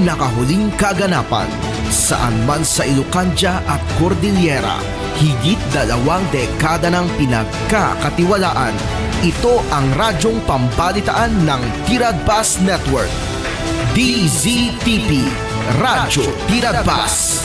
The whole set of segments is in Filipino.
pinakahuling kaganapan. Saan man sa Ilocania at Cordillera, higit 2 dekada ng pinagkakatiwalaan. Ito ang radyong pambalitaan ng Tiradpas Network. DZTP, Radyo Tiradpas.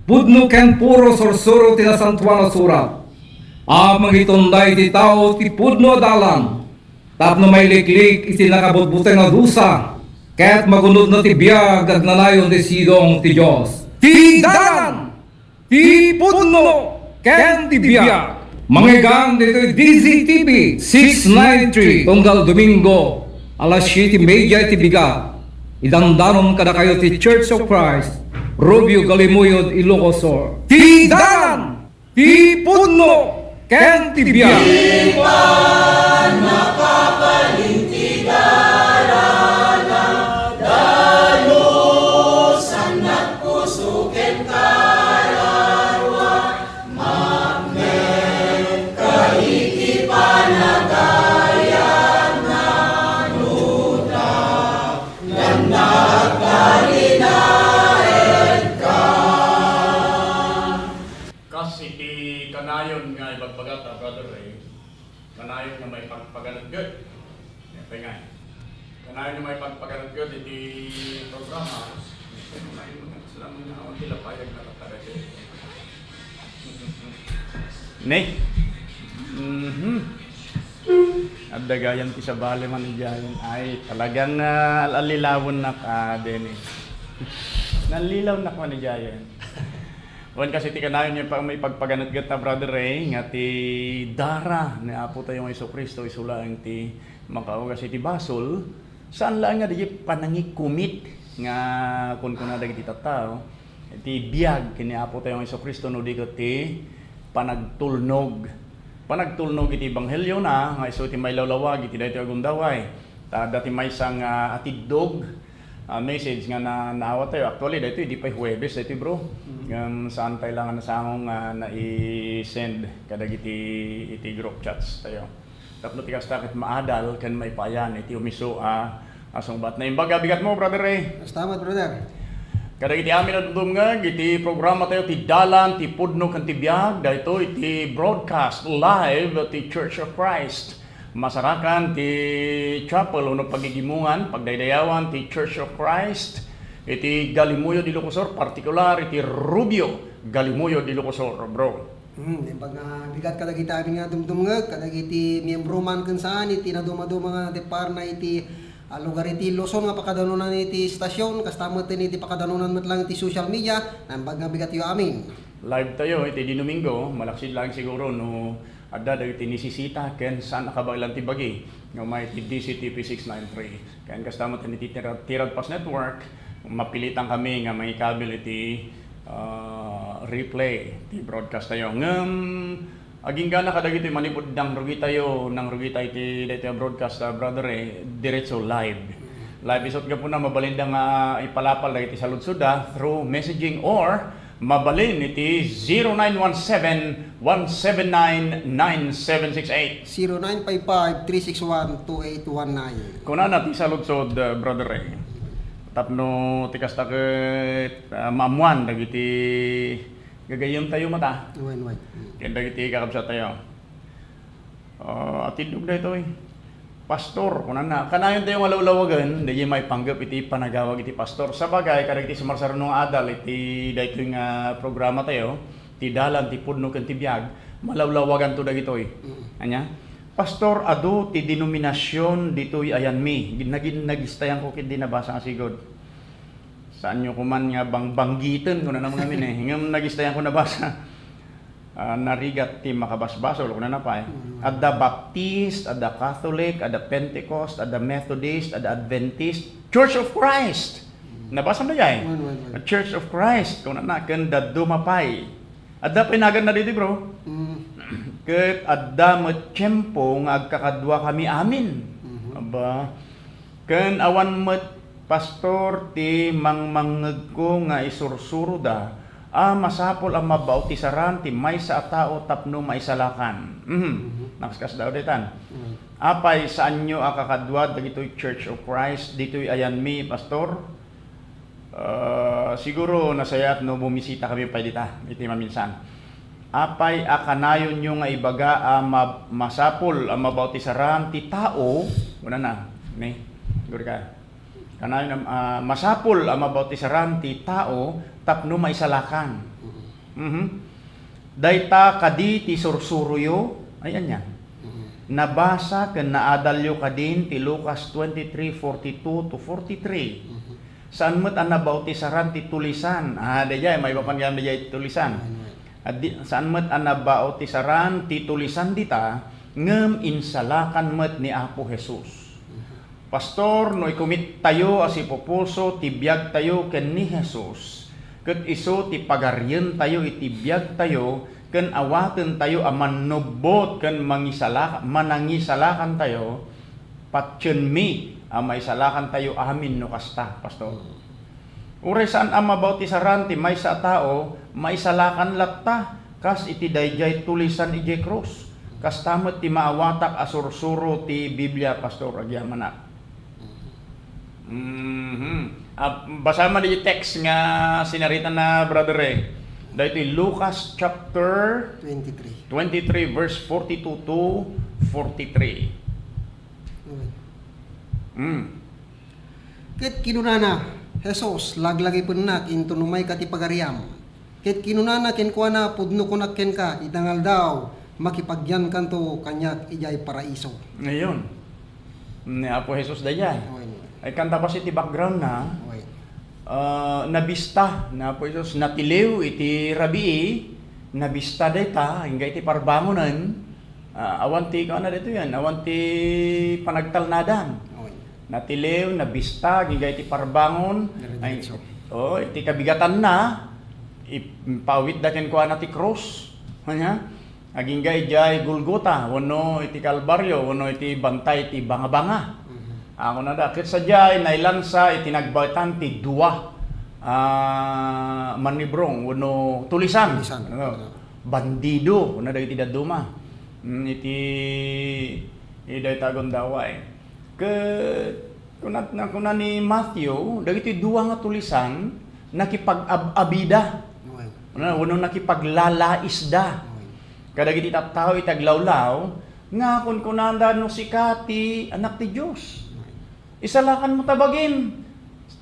Pudno ken puro sorsuro ti nasantuan na surat. Amang itunday ti tao ti pudno dalan. Tapno may liklik iti nakabutbuteng na dusa. Kaya't magunod na ti biyag at nanayon ti sidong ti Diyos. Ti dalan! Ti pudno ken ti biyag. Manggigang dito DZTV 693 tunggal Domingo alas 7:30 ti bigat. Idandanon kada kayo ti Church of Christ Rubio Galimuyod, Ilocosor. Ti dalan, ti pudno, ken ti biyag. Di pa nakapalintigara dalos ang nagpusuken kararwa magnet kahiti panagayat na nuta ng nagkalina. Kasi ti kanayon nga ibagbagat Brother Ray, kanayon nga may pagpaganagod. Nga. Kanayon nga may pagpaganagod iti programa. Kanayon nga sila mga awang tilapayag na katarate. Nay. At dagayan ti sa bale man diyan ay talagang alilawon na ka din eh. Nalilaw na ko ni diyan. Wan kasi ti kanayon yung may pagpaganat-gat na Brother Ray nga ti dara ni Apo tayo ng Jesucristo isulaang ti makao kasi ti basol saan lang nga di panangikumit nga kun na dagiti tattao ti biag kini Apo tayo ng Jesucristo no di ti panagtulnog iti ebanghelyo na nga iso ti may lawlawag iti daytoy agundaway dati may sang atidog message nga naawa tayo. Actually, dito di pa Huwebes, dito bro. Saan tayo lang na sa akong na-i-send kadag iti group chats tayo. Tapos tikas takit maadal, kan may payan, iti umiso asong bat na imbaga. Bigat mo, Brother Ray. Tama, brother. Kadag iti amin na dumdumngag, iti programa tayo, ti dalan, ti pudno, kan ti biyag, dito iti broadcast live ti Church of Christ. Masarakan ti chapel uno pagigimungan pagdaydayawan ti Church of Christ iti Galimuyod, Ilocosor, particular iti Rubio Galimuyod, Ilocosor, bro. Pag bigat kadag iti amin nga dumdumngag, kadag iti miyembro man kan saan iti naduma-duma nga depar na iti lugar iti Luzon nga pakadanunan iti istasyon, kastamot iti pakadanunan met lang iti social media, nambag nga bigat yu amin. Live tayo iti di Domingo, malaksid lang siguro no adda dagiti nisisita ken saan nakabaglan ti bagi nga may ti DZTP 693 ken kastamot iti Tiradpas Network mapilitan kami nga may kabel iti replay ti broadcast tayo ngem aging gana kadagiti manipud nang rugi tayo nang rugi tayo iti daytoy broadcast Brother diretso live isot ga po na mabalinda nga ipalapal dagiti saludsuda through messaging or mabalin iti 0917-179-9768 0955-361-2819. Kuna natin sa lutsod, Brother Ray. Tapno tikas takit maamuan dagiti gagayom tayo mata. Wait. Kaya dagiti kakabsat tayo. Atidog na ito pastor, kunan na. Kanayon tayo malawlawagan, di may panggap iti panagawag iti pastor. Sa bagay, karag iti sumarsarunong adal, iti dahito yung programa tayo, ti dalan, ti pudno, ken ti biyag, malawlawagan to dagitoy. Anya? Pastor, ado ti denominasyon ditoy ayan mi. Nagistayan ko kit dinabasa nga sigod. Saan nyo kuman nga banggitan ko na naman kami Ngayon nagistayan ko nabasa. Narigat ti makabasbasol ko na napay. Adda Baptist, adda Catholic, adda Pentecost, adda Methodist, adda Adventist, Church of Christ. Nabasa na jay. Church of Christ kung na kanda dumapay. Adda pinagan na dito bro. Ket adda met tiyempo nga agkakadwa kami amin. Aba ken awan met pastor ti mangmangeg ko nga isursuro da, masapol ang mabautisaran ti maysa a tao tapno maisalakan. Nakaskas daw detan. Apay saan nyo akakadwad dagitoy Church of Christ, dito'y ayan mi, pastor? Siguro nasayat no bumisita kami pa dita, iti maminsan. Apay akanayon nyo nga ibaga masapol ang mabautisaran ti tao, una na, ni, siguro ka. Kanayon masapol ang mabautisaran ti tao tapno maisalakan. Dayta kadi ti sursuruyo, ayan yan. Nabasa ken naadalyo kadin ti Lucas 23:42 to 43. Saan met ang nabautisaran ti tulisan? Dayay may papangyam dayay tulisan. Saan met ang nabautisaran ti tulisan dita ngem insalakan met ni Apo Jesus. Pastor, no ikumit tayo as ipopuso, tibiyag tayo ken ni Jesus. Ket iso ti pagaryen tayo itibiyag tayo, ken awaten tayo aman nubot ken manangisalakan tayo, patyen mi maisalakan tayo amin no kasta, pastor. Uray saan ang mabautisaran ti maysa a tao, maisalakan latta, kas iti dayjay tulisan ije krus. Kas tamet ti maawatak asursuro ti Biblia, pastor, agyamanak. Basa man di text nga sinarita na brother dahito Lucas chapter 23 verse 42 to 43. Ket kinunana Jesus laglagi pennak into numay katipagariam. Ket kinunana ken kuana pudno kunak ken ka itangal daw makipagyan kanto kanyak ijay paraiso. Ngayon ni Apo Jesus dayay. Ay kanta pa si ti background na nabista na po Jesus natiliw iti rabii nabista dayta hingga iti parbangonan awanti ka na dito yan awanti panagtalnadan natiliw nabista hingga iti parbangon ay iti kabigatan na ipawit daken ko na ti cross kanya aging ijay Golgota wano iti Kalbaryo wano iti bantay iti banga-banga. Ako na dakit sa jay nailansa itinagbaitan ti dua manibrong wano tulisan. Bandido na dagiti daduma. Iti iday tagon daway. Kuna ni Matthew dagiti dua nga tulisan nakipag-abida. Wano nakipaglalaisda. Kadagiti tattao itaglawlaw nga kun kunanda no sikati anak ti Dios. Isalakan mo tabagin.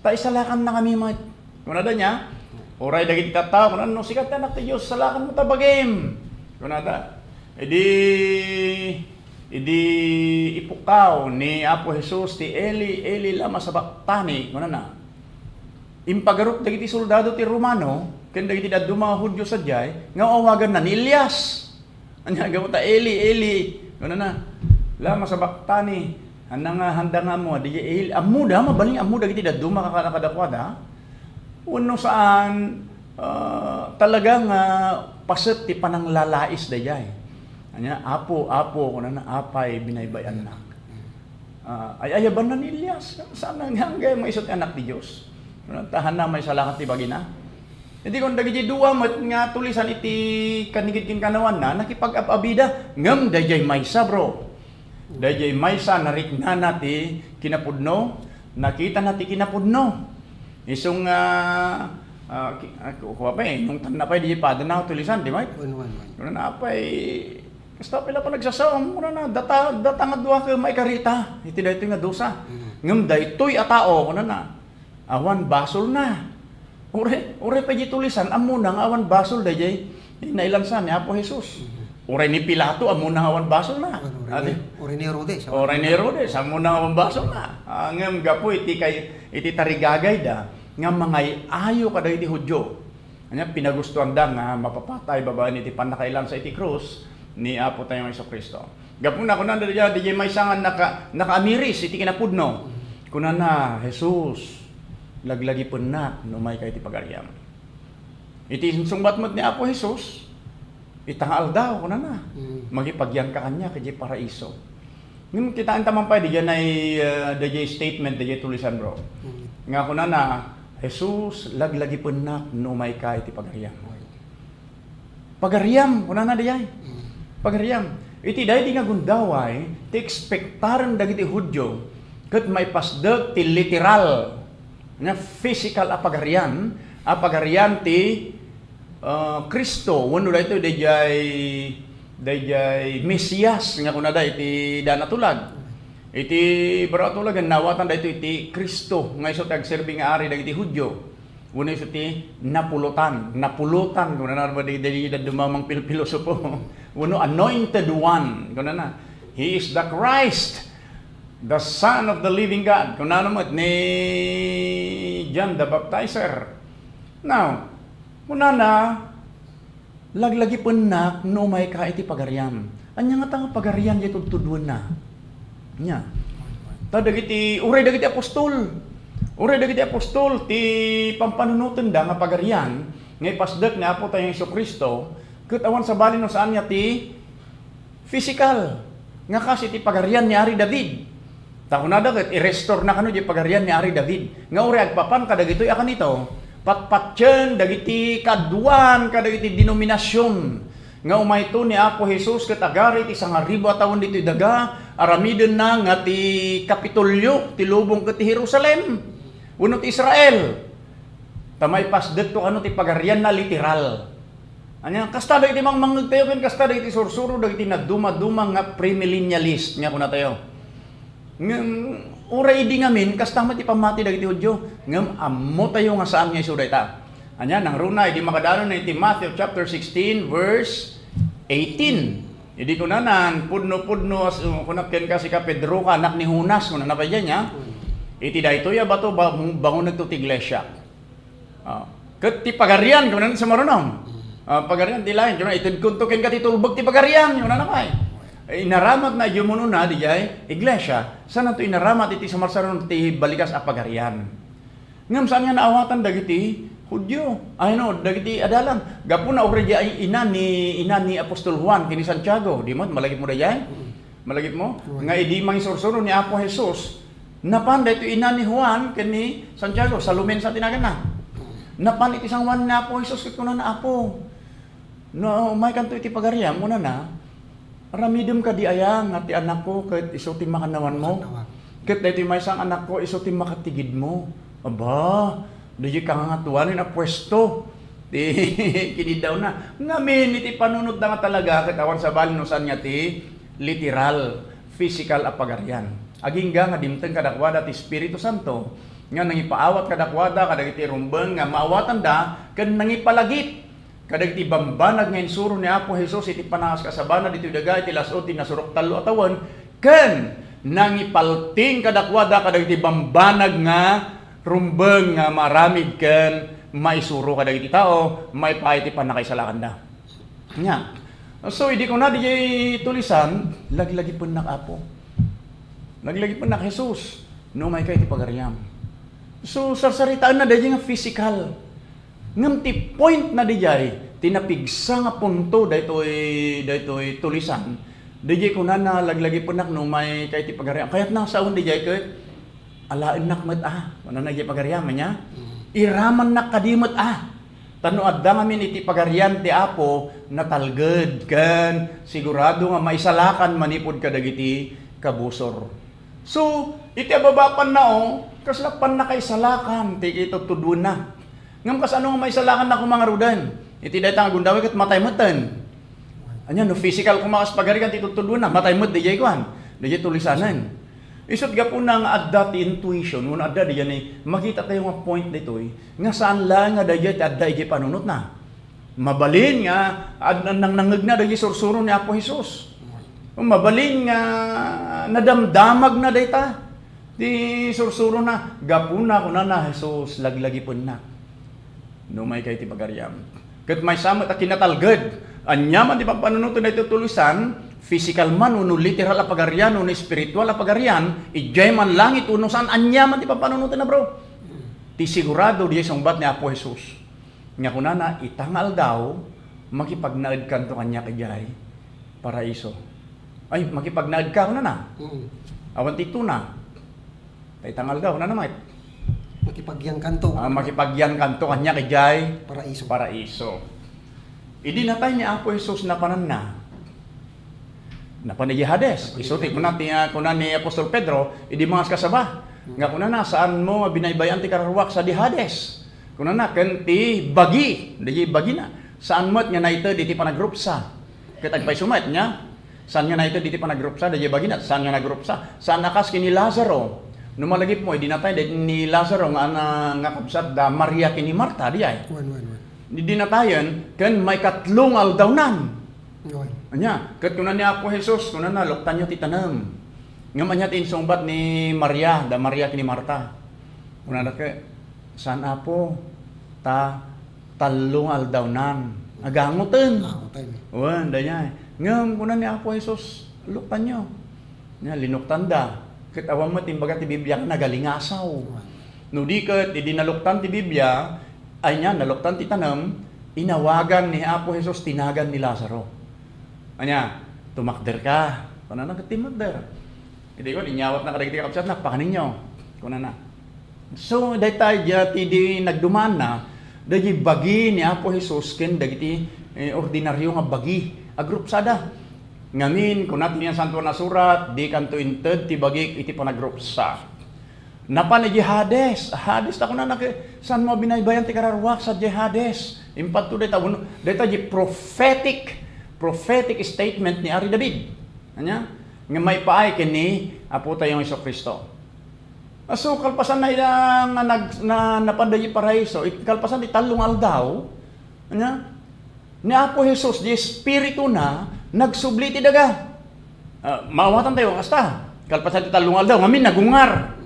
Isalakan na kami mga. Kunada niya, oray dagiti tattao, kunada no sikat anak ti Dios, isalakan mo tabagin. Kunada. Idi ipukaw ni Apo Jesus ti Eli lama sabaktani, kunana. Impagarup dagiti soldado ti Romano, ken dagiti daduma Hudyo sadyay, nga awagan na ni Elias. Anya gamota Eli, kunana. Lama sabaktani. Handa nga mo, di amuda, mabaling amuda giti daduma kakadakwada. Uno saan talagang paset ti pananglalais dayay. Anya apo kuno na apay binaybayan na. Ay ayaban na ni Elias. Saan hanggang maisot anak ti Dios. Tahan na may salakat ti bagina. Hindi kon dagiti duwa met nga tulisan iti kanigid kin kanawan na nakipag-abida ngem dayjay maysa bro. Dayjay maysa narikna nati kinapudno, nakita nati kinapudno. Isong kuha pa nung tanapay di pa danaw tulisan, di ba? Kuno na apay kasta pila pa nagsasawam, kuno na data nga duwa ka may karita. Iti daytoy nga dosa. Ngem daytoy a tao kuno na. Awan basol na. Ure pa di tulisan amo na nga awan basol dayjay nailansan ni Apo Jesus. Oray ni Pilato, amo na awan basol na. Oray ni Herodes. Amo na awan basol na. Ngam gapo iti tarigagay da, nga mga ayo kada iti Hudyo. Anya pinagustuhan da nga mapapatay babaan iti panakailan sa iti krus ni Apo tayong Jesucristo. Gapo na kunan da di may sangan nakaamiris iti kinapudno. Kunan na Jesus laglagi pennak no may kay iti pagariam. Iti sumbat met ni Apo Jesus. Itangal daw ko na. Magipagyan ka kanya kay paraiso. Ngem kita anta man pa diyan ay statement diyan tulisan bro. Nga ko na Jesus, laglagi penak no may ka iti pagariam. Pagariam, kuna na diyay. Pagariam. Iti dahi di nga gundaway, ti ekspektaran dagiti Hudyo, kat may pasdag ti literal, nga physical apagarian ti Kristo, wano da ito, dayjay Mesiyas, nga kuna da, iti danatulag. Iti baratulagan, nawatan da ito, iti Kristo, nga iso tagserbi nga ari dagiti Hudyo. Una iso ti napulutan, kung na ba di dumamang pilosopo. Uno, anointed one, kung na. He is the Christ, the Son of the living God. Kung na naman, ni John the Baptizer. Now, kung na, laglagi penak, no may ka iti pagariam. Anya nga tanga pagariam, ito tudun na. Nya. Ta dagiti, uray dagiti apostol. Uray dagiti apostol ti pampanunutan da nga pagarian ngay pasdak nga apo tayong Jesucristo ket awan sa balin no saan niya ti physical nga kasi ti pagarian ni Ari David. Ta kunada ket i-restore na kanu ti pagarian ni Ari David. Nga uray agpapan kadagitoy akan ito patpatyen dagiti kaduan kadagiti denominasyon nga umayto ni Apo Jesus ket agari ti 1,000 a taon ditoy daga aramiden na nga ti Kapitolyo ti lubong ket ti Jerusalem. Unot Israel, tamay pasdet to ano ti pagarian na literal. Anya kasta dagiti mangmangeg tayo ken kasta dagiti sursuro dagiti naduma-duma nga premillennialist nga kuna tayo. Ngem uray di ngamin kasta ti pamati dagiti Hudyo ngem ammo tayo nga saan nga isu dayta. Anya nang runay di makadanon na iti Matthew chapter 16 verse 18. Idi ko na nan pudno-pudno kunak ken kasi ka Pedro ka anak ni Jonas kuna na pa diyan nya. Iti daytoy bato bangon nagto ti iglesia. Ket ti pagarian kunan sa marunom. Pagarian ti lain kunan itud kunto ken katitulbog ti pagarian kunan na kay. Inaramat na jumuno na dijay iglesia. Sana to inaramat iti samarsaron ti balikas a pagarian. Ngem saan nga naawatan dagiti Hudyo. Ay no, dagiti adalan. Gapuna orja ay ina ni Apostol Juan kini Santiago. Di mo malagip mo dayay? Malagip mo? Nga idi mangisursuron ni Apo Jesus. Napan dito ina ni Juan kani Santiago salumen sa tinagan na. Napan iti sang Juan na Apo Jesus ket kunan na Apo. No, may kanto iti pagariam muna na. Ramidem ka di ayang nga ti anak ko ket isu ti makanawan mo. Ket dito may sang anak ko isu ti makatigid mo. Aba, di ka nga tuwanin na pwesto. Di kini daw na. Ngamin iti panunod na nga talaga ket awan sa balin no saan nya ti literal physical a pagarian. Agingga nga dimteng kadakwada ti Espiritu Santo nga nangipaawat kadakwada kadagiti rumbeng nga maawatan da ken nangipalagip kadagiti bambanag nga insuro ni Apo Jesus iti panangas kasabana ditoy daga iti lasod ti nasurok talo atawan ken nangipalting kadakwada kadagiti bambanag nga rumbeng nga maramid ken maisuro kadagiti tao maipay ti panakaisalakan da. Nya. So idi ko na di tulisan lagi-lagi pun nak Apo. Naglagi pa na Jesus, no may kay ti pagariam. So, sarsaritaan na dayay nga physical. Ngam ti point na dayay, tinapigsa nga punto daytoy tulisan. Dayay ko na laglagi pa no may kay ti pagariam. Kaya't nasaon dayay ket alaen nak met wala na dayay pagariam nya. Iraman nak kadimet Tano adda ngamin iti pagarian ti Apo natalged ken sigurado nga maisalakan manipod kadagiti kabusor. So, iti ababapan na kaslapan na kay salakan, ti ito tudun na. Ngam kas ano nga may salakan na kung mga rudan. Iti dahi tanga gundaway kat matay-matan. Anya, no physical kumakas pagarikan, ti tudun na, matay-mat, di jay kuhan. Di jay tulisanan. Isot ga po na nga adda ti intuition, muna adda di yan makita tayo nga point dito nga saan lang nga di jay adda iti panunot na. Mabalin nga, nang nangag na di sursuro ni Apo Jesus. Mabalin nga nadamdamag na dayta. Di sursuro na gapuna kuna na Jesus laglagi pun na. No may kay ti pagariam. Ket may samot a kinatalged. Anya man di pagpanunutan dayto tulusan, physical man uno literal a pagarian uno spiritual a pagarian, ijay man langit uno saan anya man di pagpanunutan na bro. Ti sigurado di sumbat ni Apo Jesus. Nya kuna na itangal daw makipagnaed kanto kanya kajay paraiso. Ay, makipagnaad ka na. Awan tito na. Tay tangal daw na naman. Makipagyang kanto. Makipagyan kanto kanya kay Jay Paraiso. Paraiso. Idinatay ni Apo Jesus na panan na panigi Hades. Isutik mo natin kunan ni Apostol Pedro, idi mga kasaba. Nga kunan na saan mo binaybayan ti kararwak sa di Hades. Kunan na ken ti bagi, di bagi na. Saan mo't nga naito di ti panagrupsa. Ket agpay sumat nya. Saan nga naito di ti panagrupsa, di bagi na. Saan nga nagrupsa? Saan nakas kini Lazaro. Numalagip mo idinatay ni Lazaro nga kapsat da Maria kini Marta di ay. Wan. Dinatayan ken may katlong aldawnan. Wan. Anya, ket kunan ni Apo Jesus, kunan na luktan nyo ti tanem. Nga manya ti insungbat ni Maria, da Maria kini Marta. Kunan na ke, saan Apo ta talong aldawnan. Agangoten. Tayo. Wan, da niya. Ngam kunan ni Apo Jesus, luktan nyo. Nya linuktan da. Ket awan mo timbaga ti Biblia nagalingasaw. No di ket idi naluktan ti Biblia, ay nya naluktan ti tanem, inawagan ni Apo Jesus tinagan ni Lazaro. Anya, tumakder ka. Kuna na katimakder. Hindi ko, inyawat na kadagiti kapsat na, pakanin nyo. Kuna na. So, dahi tayo ti di nagduman na, dahi bagi ni Apo Jesus, ken dagiti ordinaryo nga bagi. Agrupsada. Ngamin, kung natin yung santo na surat, di kanto inted, ti bagi, iti panagrupsa. Napan ni Hades. Hades, ako na saan mo binaybayan ti kararwak sa Hades. Impad to dahi prophetic statement ni Ari David. Anya? Nga may paay kini Apo tayong Jesucristo. So kalpasan na napanday paraiso, kalpasan ti talong aldaw. Anya? Ni Apo Jesus di espiritu na nagsubli ti daga. Mawatan tayo kasta. Kalpasan ti talong aldaw, ngamin nagungar.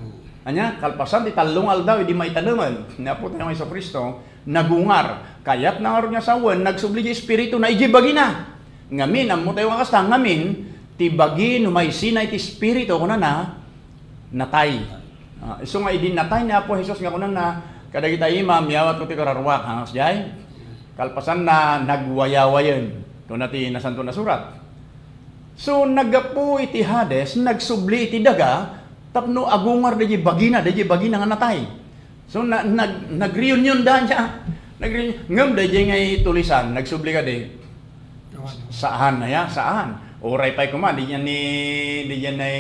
Anya? Kalpasan ti talong aldaw di maitanaman. Ni Apo tayong Jesucristo nagungar. Kayat na nga niya sa wan, nagsubli di espiritu na ijibagi na. Ngamin, ang mo tayo kasta, ngamin, ti bagi numay sinay ti espiritu kuna na natay. So nga idin natay na Apo Jesus nga kunan na kadagita imam miyawat ko ti kararwak hangas jay. Kalpasan na nagwayawayen kuna ti nasanto na surat. So nagapu iti Hades, nagsubli iti daga, tapno agungar dahi bagi na nga natay. So nag-reunion da niya. Ngam dahi ngay tulisan, nagsubli ka di. Saan na ya? Saan? Oray pa'y kuman, di yan ay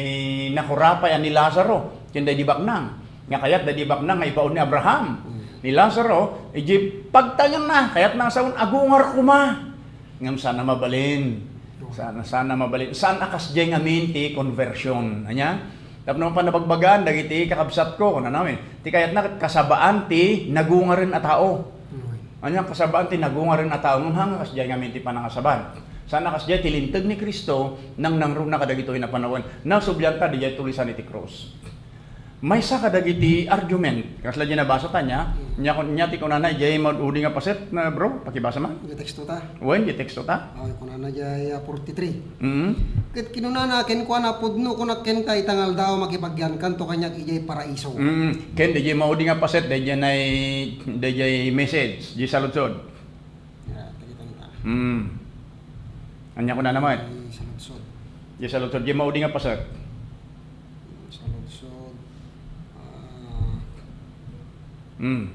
nakurapay ni Lazaro. Yan di baknang. Nga kayat di baknang nga ipaon ni Abraham. Ni Lazaro, iji pagtangan na. Kayat nang saun agungar kuma. Ngam sana mabalin. Sana mabalin. Saan akas dyan ngamin ti conversion? Anya? Tapos naman pa napagbagaan, dagiti kakabsat ko. Kuna namin. Ti kayat na kasabaan ti nagungarin at tao. Anya kasabaan ti nagungarin at tao. Ngam akas dyan ngamin ti panangasaban. Sana kas dyan tilintag ni Kristo nang nangrong na kadagitoy na panawan. Nasublyan ta, di dyan tulisan iti cross. May sa kadagiti argument. Kasla dyan nabasa ta niya. Nya ti kunanay, dyan mag-udi nga paset na bro. Pakibasa man. Yung teksto ta. Wen, dyan teksto ta. Okay, kung na dyan 43. Mm-hmm. Ket kinuna ken kuan apudno kun ken kay tangal daw makipagyan kanto kanyak ijay paraiso. Ken dyan maudi nga paset, dyan ay message. Dyan saludsod. Anya ko na naman. Saludsod. Dyan saludsod, dyan maudi nga paset. Saludsod. Yung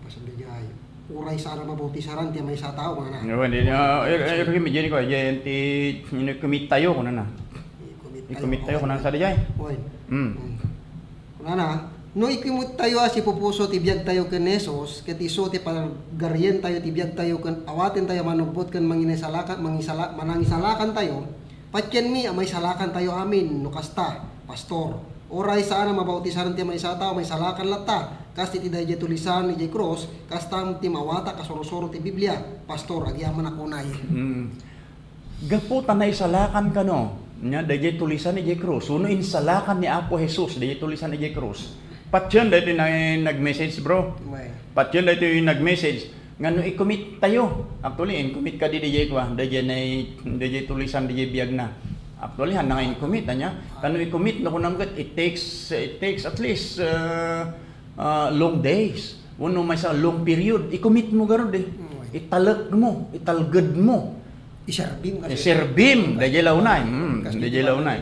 pasal dyan. Uray sana mabautisaran ti may sa tao nga na. Ngayon, dyan ko, dyan kumit tayo ko na na. Ikumit tayo ko na sa dyan. Oy. Kuna na. No ikimut tayo si pupuso ti biag tayo ken Hesus ket iso ti pagaryen tayo ti biag tayo ken awaten tayo manubot ken manangisalakan tayo. Patyen mi amay salakan tayo amin no kasta pastor. Oray sana mabautisaran ti may sa tao may salakan latta. Kasti ti dayjay tulisan ni cross kastam ti mawata kasurusuro ti Biblia. Pastor agyaman akunay. Gaputan na isalakan ka no. Nya dayjay tulisan ni cross. Suno insalakan ni Apo Jesus dayjay tulisan ni cross. Patyan dito na nag-message bro. Patyan dito yung nag-message. Nga no i-commit tayo. Actually, in-commit ka di DJ ko. DJ tulisan, DJ biyag na. Actually, hana nga in-commit. Kano i-commit na ko naman, it takes at least long days. Wano may sa long period. I-commit mo garo di. Italag mo. Italgad mo. Iserbim kasi. Iserbim. DJ launay. DJ launay.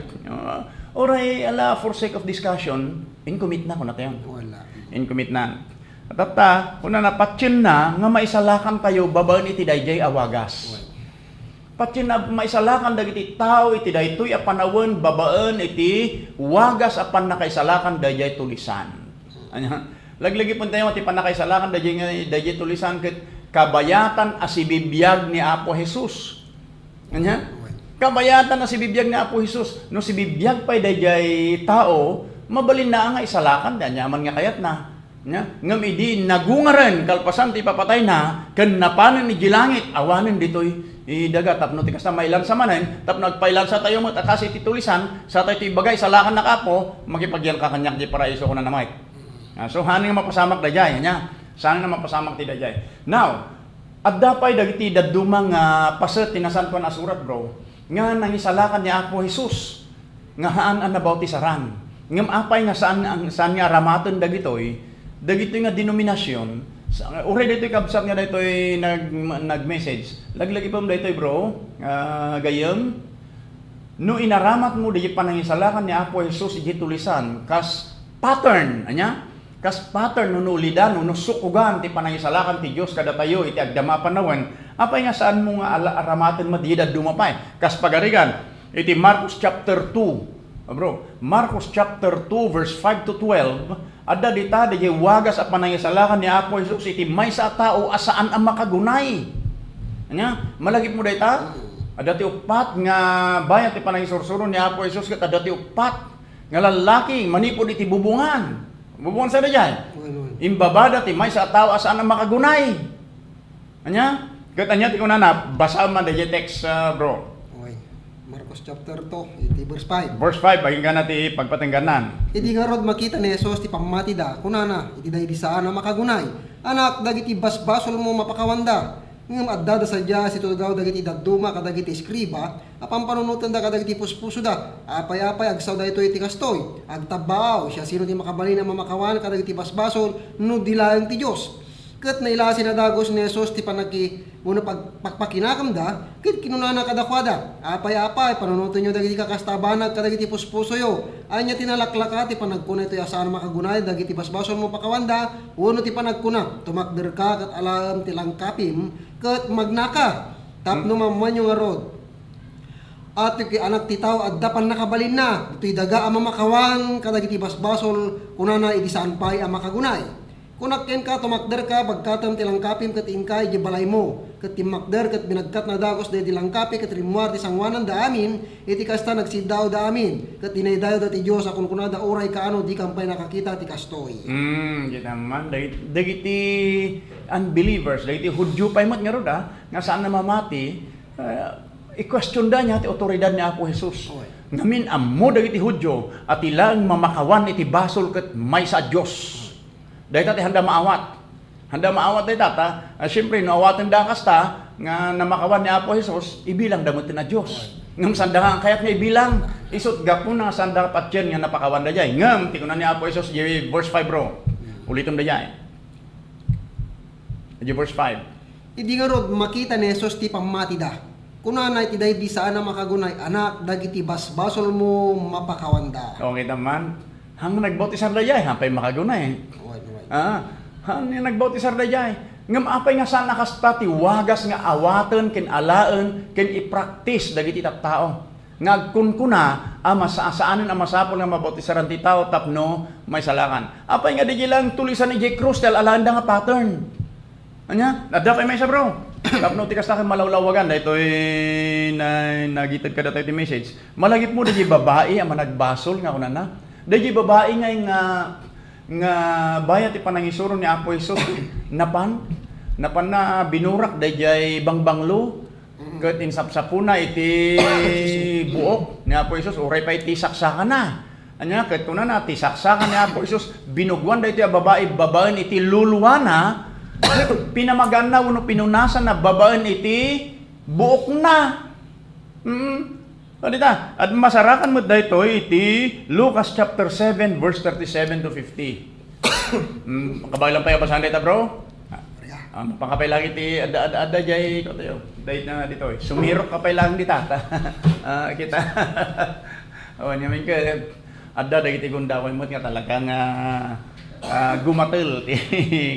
Oray, ala, for sake of discussion, in-commit na ko na tayo. Wala. commitment. At kuna na patsin na nga maisalakan tayo babaan iti dayjay awagas. Patsin na maisalakan dagiti tao iti daytoy a panawon babaan iti wagas apan nakaisalakan dayjay tulisan. Anya, laglagi pun tayo iti panakaisalakan dayjay tulisan ket kabayatan a sibibiyag ni Apo Jesus. Anya? Kabayatan na sibibiyag ni Apo Jesus. No sibibiyag pa'y dayjay tao, mabalin na nga isalakan, danyaman nga kayat na. Ngam idi nagungaran, kalpasan ti papatay na, kan napanan ni gilangit, awanin dito'y daga, tapno ti kasta mailan sa manen, tapno nagpailan sa tayo mo, takasi ti tulisan, sa tayo ti bagay, salakan na kapo, makipagyan ka kanyak di paraiso ko na namay. So, haning nga mapasamak dayjay, nya? Saan nga mapasamak ti dayjay? Now, at dapay dagiti dadumang paset tinasan ko na surat, bro, nga nangisalakan ni Apo Jesus, nga haan nabaw ti saran. Ngam apay nga saan nga ramaton dagitoy nga denominasyon, uray dito'y kabsat nga dito'y nag-message. Laglagi pa mo dito'y bro, gayam, no inaramat mo di panangisalakan ni Apo Jesus iti tulisan, kas pattern, anya? Kas pattern no ulidan, no sukugan ti panangisalakan ti Dios kada tayo iti agdama panawen. Apay nga saan mo nga aramaten mo di dumapay. Kas pagarigan iti Marcos chapter 2. Bro, Marcos chapter 2 verse 5 to 12, adda dita di wagas a panangisalakan ni Apo Jesus iti maysa a tao asaan ang makagunay. Anya? Malagip mo dayta? Adda ti upat nga bayan ti panangisursuron ni Apo Jesus ket adda ti upat nga lalaki manipod iti bubungan. Bubungan sa dayay. Imbabada ti maysa a tao asaan ang makagunay. Anya? Ket anya ti kunana basa man dayay text bro. Marcos chapter 2, iti verse 5. Verse 5, pakinggan natin pagpatengganan. Idi nga rod makita ni Jesus ti pamati da, kunana, iti day di saan na makagunay. Anak, dagiti basbasol mo mapakawanda. Ngam adda da sadya si tugaw dagiti dadduma kadagiti eskriba, apang panunutan da kadagiti puspuso da. Apay-apay agsaw da ito iti kastoy. Agtabaw, siya sino ti makabali na mamakawan kadagiti basbasol, no dilayang ti Diyos. Ket nailasin na dagos ni Jesus ti panagi muna pagpakinakam da, ket kinunana kadakwada. Apay-apay, panunutin nyo dagiti kakastabanag kadagiti puspuso yo. Anya tinalaklaka ti panagkuna ito asaan makagunay dagiti basbason mo pakawanda, uno ti panagkuna, tumakder ka ket alam ti langkapim, ket magnaka. Tapno mamman yung arod. At yung anak ti tao adda pan nakabalin na, ito'y daga ang mamakawan kadagiti basbasol kunana idisaan pay ang makagunay. Kunakken ka, tumakder ka, pagkatam tilangkapim kat ingkay di balay mo. Kat timakder kat binagkat na dagos de dilangkapi kat rimuar ti sangwanan da amin, iti kasta nagsidaw da amin. Kat inaydayo da ti Diyos akong kunada oray kaano di kampay nakakita ti kastoy. Kita man, dagiti unbelievers, dagiti Hudyo pa'y mat nga rod nga saan na mamati, i-question da niya ti otoridad ni Apo Jesus. Ngamin ammo dagiti Hudyo at ilang mamakawan iti basol kat may sa Diyos. Dahil tati handa maawat. Handa maawat dahil tata. Siyempre, naawatan da kasta nga namakawan ni Apo Jesus, ibilang damot na Diyos. Ngam sanda nga, kaya't nga ibilang. Isot gapon na sanda patyen nga napakawan da jay. Ngam, tikunan ni Apo Jesus, verse 5 bro. Ulitom da jay. Verse 5. Idi nga rod, makita ni Jesus ti pamati da. Kunana iti day di saan na makagunay, anak, dagiti basbasol mo mapakawanda. Okay naman. Hang nagbautisar da jay, hampay makagunay. Han nagbautisar da jay. Ngam apay nga saan nakastati wagas nga awaten ken alaen ken i-practice dagiti tattao. Ngagkunkuna saanen ang masapol nga mabautisaran ti tao tapno may salakan. Apay nga di lang tulisan ni J. Cruz tel alanda nga pattern. Anya? Adda may sa bro. Tapno ti kasta ken malawlawagan daytoy nagitid kada tayo ti message. Malagip mo di babae ang managbasol nga kunana. Di babae nga bayat ti panangisuro ni Apo Jesus napan na binurak dayjay bangbanglo ket insapsapuna iti buok ni Apo Jesus uray pa iti saksakan na anya ket kunana ti saksakan ni Apo Jesus binugwan daytoy babaen iti luluwana pinamagan na uno pinunasan na babaen iti buok na Dita, at masarakan mo dito iti Lucas chapter 7 verse 37 to 50. Kabay lang pa yung basahan dito bro? Pangkapay lang iti ada jay ko tayo. Dahil na dito sumirok kapay lang dita. Kita. Awan yamin ka. Ada dagiti gundawan mo nga talagang gumatel ti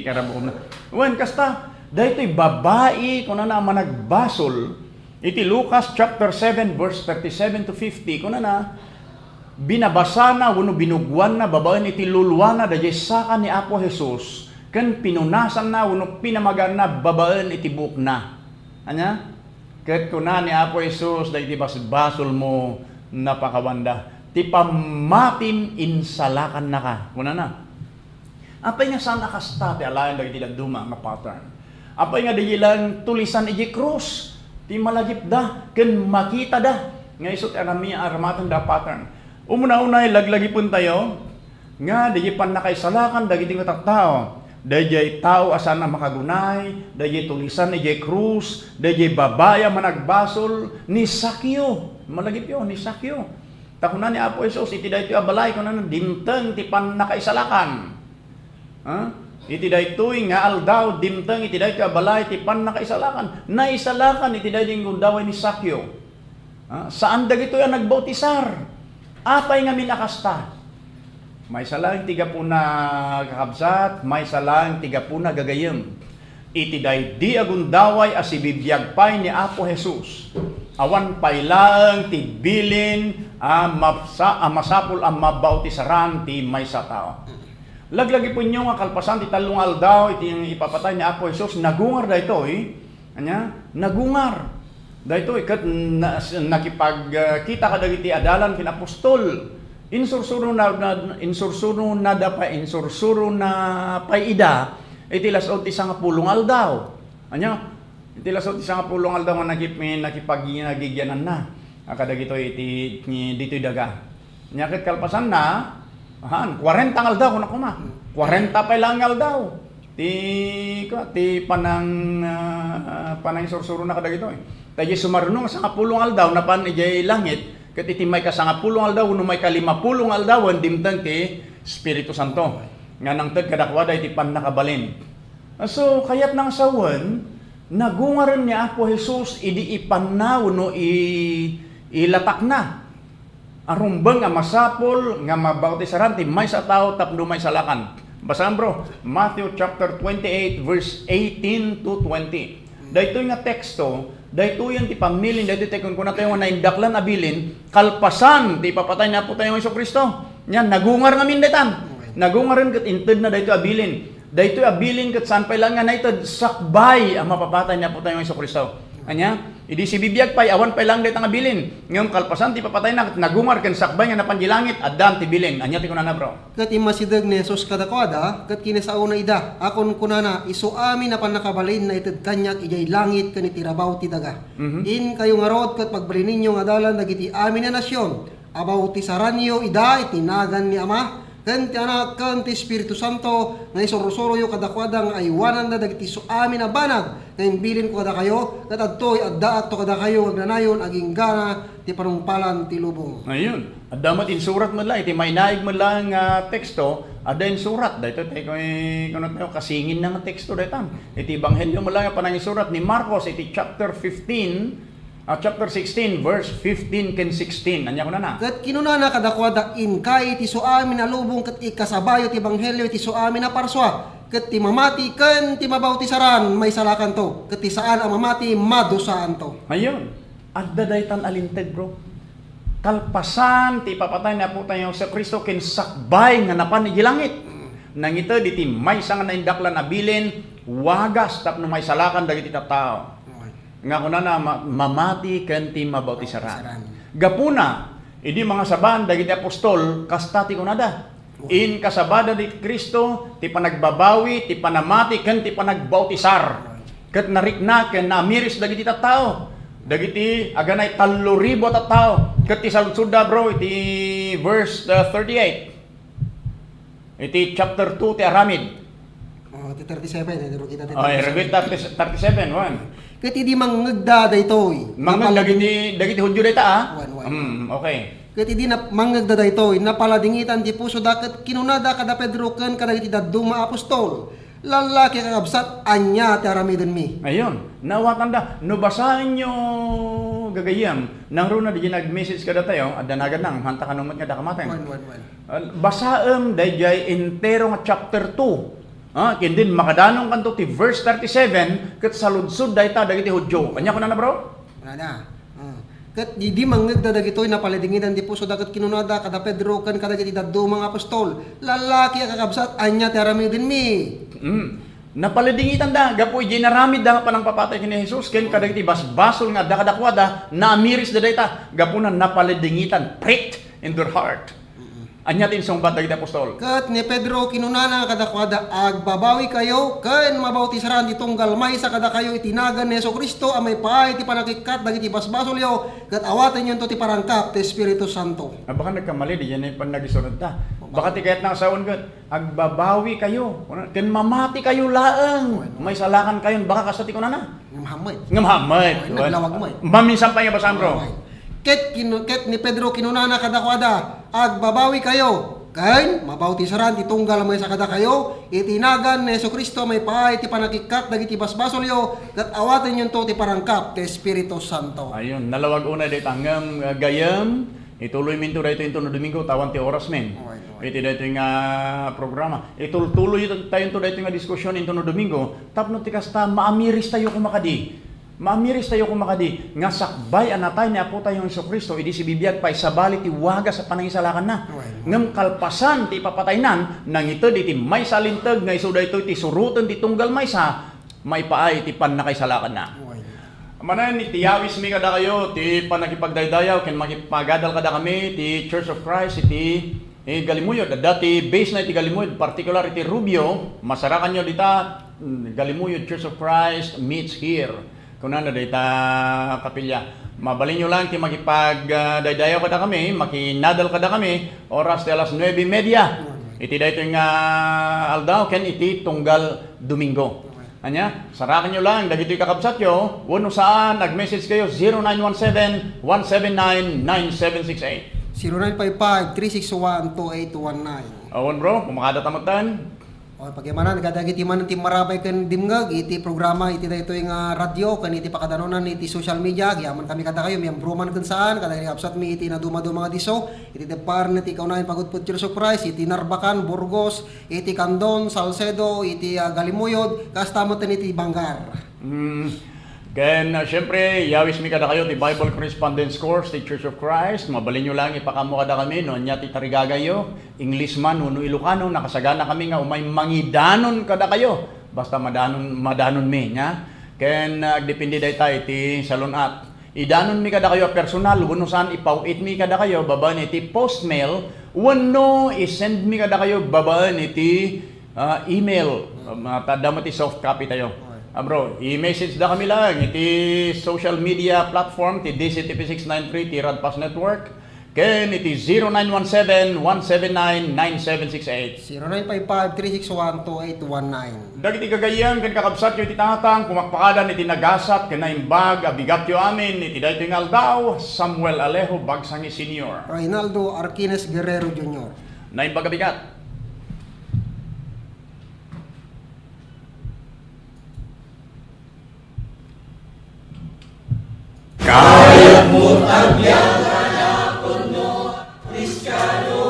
karabom na. Wen kasta daytoy babae kuno na managbasol iti Lucas chapter 7 verse 37 to 50 kuno na binabasa na wenno binugwan na babaen iti lulwana dayjay saka ni Apo Jesus ken pinunasan na wenno pinamagan na babaen iti buok na. Anya? Ket kuna ni Apo Jesus dayjay basol mo napakawanda. Ti pamatin insalakan na ka. Kuna na. Apay nga saan akasta ti alayan dagiti duma nga pattern. Apay nga dayilang tulisan iji krus. Ti malagip da ken makita da nga isut anami armatan da pattern. Umuna-unay laglagipon tayo nga dayi pan nakaisalakan dagiti nga tattao. Dayjay tao asan na makagunay, dayjay tulisan iji krus, dayjay babaya managbasol ni Sakyo. Malagip yo ni Sakyo. Takunan ni Apo Jesus iti daytoy abalay kunan dimteng ti pan nakaisalakan. Ha? Iti daytoy nga aldaw dimteng iti daytoy abalay ti pan nakaisalakan. Naisalakan iti daytoy gundaway ni Sakyo. Saan dagitoy ang nagbautisar? Apay nga minakasta. May salang tiga po na kakabsat, may salang tiga po na gagayem. Iti daydi agundaway as ibibiyag pay ni Apo Jesus. Awan pailaang ti bilin masapul ang mabautisaran ti may sa tao. Laglagi po nyo nga kalpasan ti talong aldaw iti ipapatay ni Apo Jesus, nagungar daytoy. Anya? Nagungar. Daytoy ket nakipagkita kadagiti adalan ken apostol. Insursuro na paida iti lasod ti sangapulong aldaw. Anya? Iti lasod ti sangapulong aldaw nga nakipagigyanan na. Kadagito iti ditoy daga. Nya ket kalpasan na 40 aldaw kuno kuma. 40 pa lang aldaw. Ti panang sursuro na kadagito. Tayo sumarunong sa kapulong aldaw na pan ijay langit. Ket iti may kasangapulong aldaw no may kalimapulong aldaw dimteng ti Espiritu Santo. Nga nang ted kadakwada iti pan nakabalin. So kayat nang sawen nagungaran ni Apo Jesus idi ipannaw no ilatak na. Arumbeng nga masapol nga mabautisaran ti may sa tao tapno may salakan. Basahan bro, Matthew chapter 28 verse 18 to 20. Daytoy nga teksto, daytoy ti pamilin, daytoy tekon kuna tayo nga naindaklan abilin, kalpasan ti papatay na po tayo ng Kristo. Yan nagungar nga mindetan. Nagungaran ket inted na daytoy abilin. Daytoy abilin ket saan pa lang nga naited sakbay ang mapapatay na po tayo ng Kristo. Anya, idi si bibiyag pay awan pay lang daytang abilin. Ngem kalpasan ti papatay na nagungar ken sakbay nga napanjilangit addan ti bilin. Anya ti kunana bro. Ket imasideg ni Jesus kadakwada, ket kinasauna ida, akon kunana isu amin na panakabalin na ited kanyak ijay langit ken itirabaw ti daga. In kayo nga rod ket pagbalin ninyo nga dalan dagiti amin na nasyon, abaw ti saranyo ida itinagan ni Ama. Ken ti Anak ken ti Espiritu Santo nga isurusuro yo kadakwada nga aywanan na dagiti su amin na banag nga imbilin ko kada kayo ket adtoy adda atto kada kayo agnanayon aging gana ti panungpalan ti lubong. Ayun. Addamat insurat mo lang iti may naig mo lang teksto adda insurat dayto tay kuno tayo kasingin na nga teksto daytam. Iti ebanghelyo mo lang panang isurat ni Marcos iti chapter 16 verse 15 ken 16. Anya ko na. Ket kinunana kadakwada inkay ti su amin na lubong ket ikasabayo ti ebanghelyo ti su amin na parswa. Ket ti mamati ken ti mabautisaran may salakan to. Ket ti saan ang mamati madusaan to. Ayun. Adda daytan alinted bro. Kalpasan ti papatay na po tayo sa Kristo ken sakbay nga napan iti langit. Nangito diti may nga naindaklan abilin wagas tapno may salakan dagiti tattao. Nga kuna na mamati ken ti mabautisaran. Gapuna idi mga saban dagiti apostol kastati kunada. In kasabada di Kristo ti panagbabawi, ti panamati ken ti panagbautisar. Ket narikna ken namiris dagiti tattao. Dagiti aganay 3,000 tattao. Ket ti saludsudda bro iti verse 38. Iti chapter 2 ti aramid. Ti 37 diro kita ti. Ay, ragit 37 one. Ket idi mangngegda daytoy. Mangngeg dagiti Hudyo dayta okay. Ket idi mangngegda daytoy napaladingitan ti puso da ket kinunada kada Pedro ken kada iti dadduma apostol. lalaki kakabsat, anya ti aramidon mi. Ayun, nawatanda. No basahin nyo gagayam, nang runa di nag-message kada tayo, at danagad nang, hanta ka numot nga da kamateng. Basaem dayjay entero nga chapter 2. Kindin makadanong kanto ti verse 37 ket saludsod dayta dagiti Hudyo. Anya ko na bro? Nada. Ket di mangeg da dagitoy napaledingidan di puso dagat kinunada kada Pedro ken kada dagiti daddo mga apostol. Lalaki kakabsat, anya ti aramidon mi. Napaledingitan da, gapoy ginaramid da pa ng papatay kini Jesus, ken kadagiti basbasol nga da kadakwada, naamiris da dayta, gapunan napaledingitan, pricked in their heart. Anya tin sumbat dagiti apostol. Ket ni Pedro kinunana kadakwada, agbabawi kayo ken mabautisaran ti tunggal maysa kada kayo itinagan ni Jesucristo amay paay ti panakikat dagiti basbasol yo ket awaten yon to ti parangkap ti Espiritu Santo. Baka nagkamali di yan pan nagisunod ta. Baka ti kayat nakasawon ket agbabawi kayo, ken mamati kayo laeng. May salakan kayon baka kasati ko na. Ngamhamay. Naglawag mo. Maminsan pa nga basan bro. Ket ni Pedro kinunana kadakwada, agbabawi kayo ken mabautisaran ti tunggal maysa kada kayo itinagan ni Jesucristo may paay ti panakikat dagiti basbasol yo ket awaten yon to ti parangkap ti Espiritu Santo. Ayun, nalawag una dito hanggang gayam, ituloy minto dito yung tuno Domingo, tawan ti oras men. Iti dito yung programa. Ituloy tayo dito yung diskusyon yung tuno Domingo, tapno ti kasta maamiris tayo kumakadi. Maamiris tayo kumakadi, nga sakbay anatay ni Apo tayong Jesucristo, idi si bibiyag pa isabali ti waga sa panangisalakan na. Ngem kalpasan ti papataynan, nang ito di ti may salintag, nga iso dito ti surutan ti tunggal maysa, may paay ti pan nakaisalakan na. Manan ti yawis mi kada kayo, ti panakipagdaydayaw, ken makipagadal kada kami, ti Church of Christ, ti Galimuyod, dati base na iti Galimuyod, particular iti Rubio, masarakan nyo dita, Galimuyod Church of Christ meets here. Kung na dita kapilya, mabalin nyo lang ti makipagdaydayaw kada kami, makinadal kada kami, oras ti alas 9:30. Iti dayto yung aldaw, ken iti tunggal Domingo. Anya, sarakan nyo lang, dagito yung kakabsat nyo, uno saan, nag-message kayo, 0917-179-9768. 0955-361-2819. Awon bro, kumakadatamatan. O pagimana nagadagiti man ti marabay ken dimngag iti programa iti dayto yung radyo ken iti pakadanunan iti social media yaman kami kada kayo miyembro man ken saan kada kapsat mi iti nadumado mga diso iti department iti kaunahin pagudput Church of Christ iti Narbacan, Burgos, iti Candon, Salcedo, iti Galimuyod, kastamot iti Bangar. Ken syempre, yawis mi kada kayo ti Bible Correspondence Course ti Church of Christ. Mabalin nyo lang ipakamo kada kami no nya ti tarigagayo, English man uno Ilocano, nakasagana kami nga umay mangidanon kada kayo. Basta madanon mi nya. Ken agdepende dayta iti salunat. Idanon mi kada kayo personal, uno saan ipawit mi kada kayo babaan iti postmail, uno isend mi kada kayo babaan iti email. Tadamot ti soft copy tayo. Bro, i-message da kami lang iti social media platform ti DCTP693 ti Radpas Network ken iti 0917-179-9768 0955-361-2819. Dagiti kagayam ken kakabsat yo iti tatang kumakpakadan iti nagasat ken naimbag abigat yo amin iti daytoy nga aldaw Samuel Alejo Bagsangi Senior, Reynaldo Arquines Guerrero Jr. naimbag abigat. Kaya mo tagyan na puno, Kristiyano,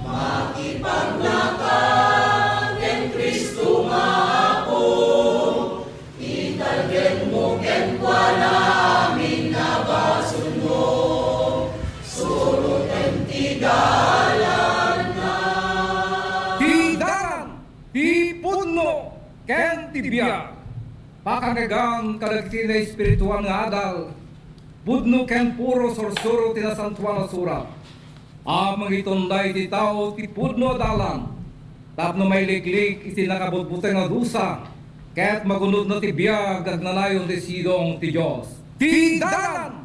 makipagnakan, ken Kristo maapong, italgen mo ken kwa namin na basuno, surutin tigalan na. Tidaran, tipuno, ken tibiyag. Pakagagang kadagiti na espiritual nga adal, budno ken puro sorsuro tinasantuan na surat. Amang itunday ti tao ti pudno adalan, tapno may liklik iti nakabutbutay nga dusa, ket magunod na ti biyag agnanayon ti sidong ti Diyos. Tidaran,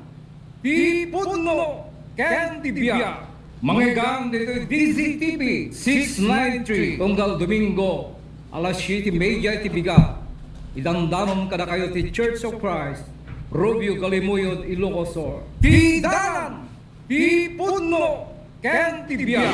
ti pudno, ken ti biyag. Manggigang dito DCTP 693 tunggal Domingo, alas 7:30 ti biga. Idandanon kada kayo ti Church of Christ, Rubio, Galimuyod, Ilocos. Tidaran, ti puno, ken ti biyag.